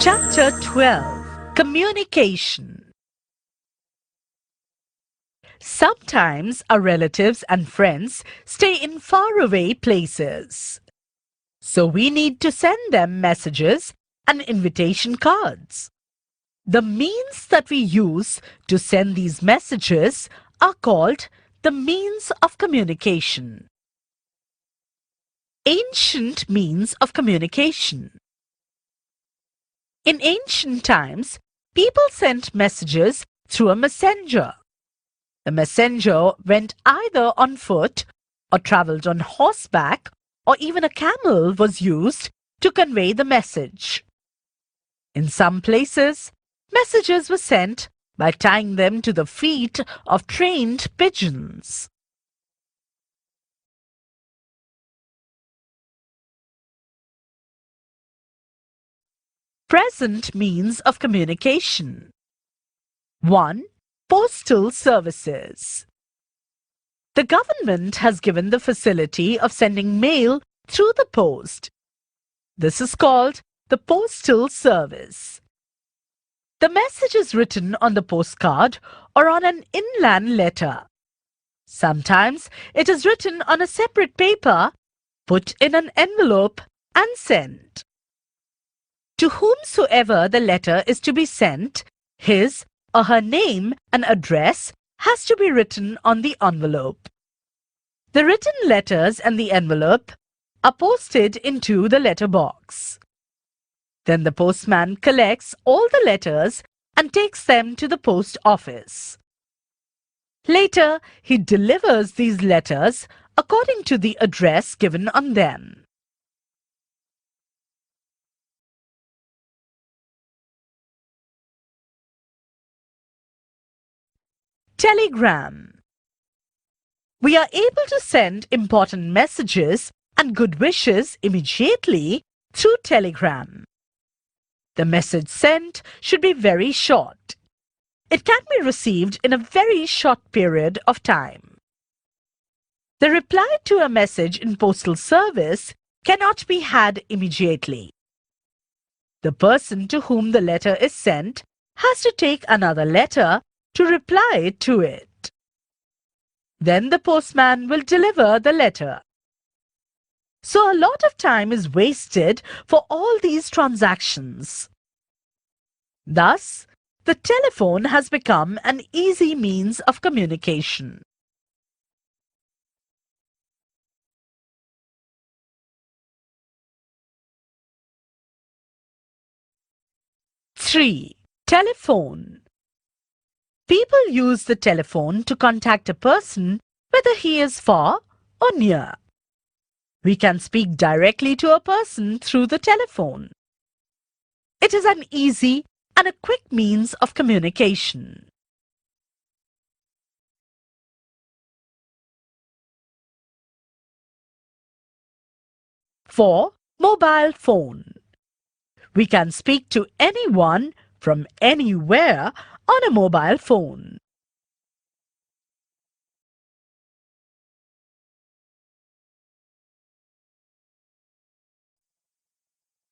Chapter 12: Communication. Sometimes our relatives and friends stay in faraway places. So we need to send them messages and invitation cards. The means that we use to send these messages are called the means of communication. Ancient means of communication. In ancient times, people sent messages through a messenger. The messenger went either on foot or travelled on horseback, or even a camel was used to convey the message. In some places, messages were sent by tying them to the feet of trained pigeons. Present means of communication. 1. Postal Services. The government has given the facility of sending mail through the post. This is called the Postal Service. The message is written on the postcard or on an inland letter. Sometimes it is written on a separate paper, put in an envelope and sent. To whomsoever the letter is to be sent, his or her name and address has to be written on the envelope. The written letters and the envelope are posted into the letter box. Then the postman collects all the letters and takes them to the post office. Later, he delivers these letters according to the address given on them. Telegram. We are able to send important messages and good wishes immediately through telegram. The message sent should be very short. It can be received in a very short period of time. The reply to a message in Postal Service cannot be had immediately. The person to whom the letter is sent has to take another letter to reply to it. Then the postman will deliver the letter. So a lot of time is wasted for all these transactions. Thus, the telephone has become an easy means of communication. Three. Telephone. People use the telephone to contact a person whether he is far or near. We can speak directly to a person through the telephone. It is an easy and a quick means of communication. 4. Mobile phone. We can speak to anyone from anywhere on a mobile phone.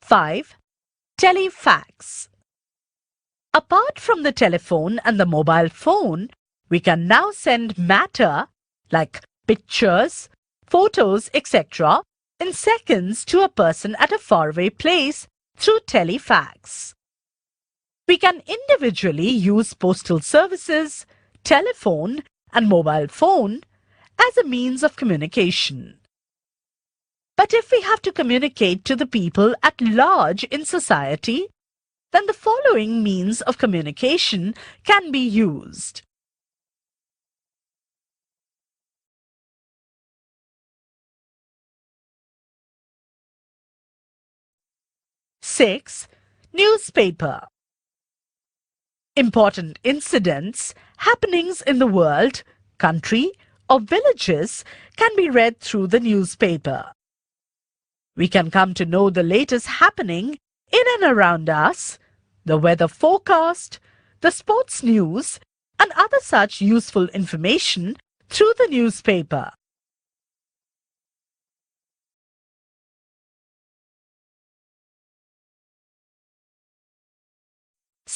5. Telefax. Apart from the telephone and the mobile phone, we can now send matter like pictures, photos, etc. in seconds to a person at a faraway place through telefax. We can individually use postal services, telephone and mobile phone as a means of communication. But if we have to communicate to the people at large in society, then the following means of communication can be used. Six. Newspaper. Important incidents, happenings in the world, country, or villages can be read through the newspaper. We can come to know the latest happening in and around us, the weather forecast, the sports news, and other such useful information through the newspaper.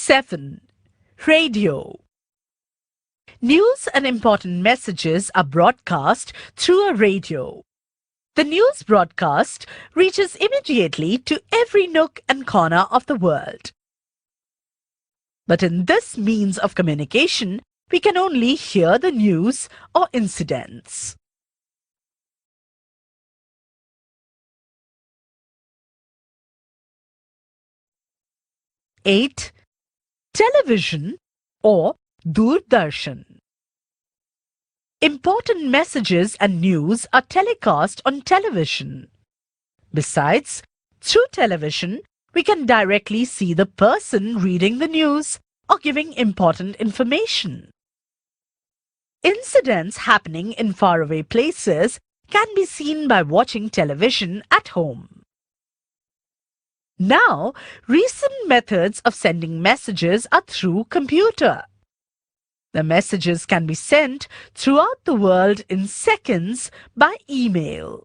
7. Radio. News and important messages are broadcast through a radio. The news broadcast reaches immediately to every nook and corner of the world. But in this means of communication, we can only hear the news or incidents. Eight. Television or Doordarshan. Important messages and news are telecast on television. Besides, through television, we can directly see the person reading the news or giving important information. Incidents happening in faraway places can be seen by watching television at home. Now, recent methods of sending messages are through computer. The messages can be sent throughout the world in seconds by email.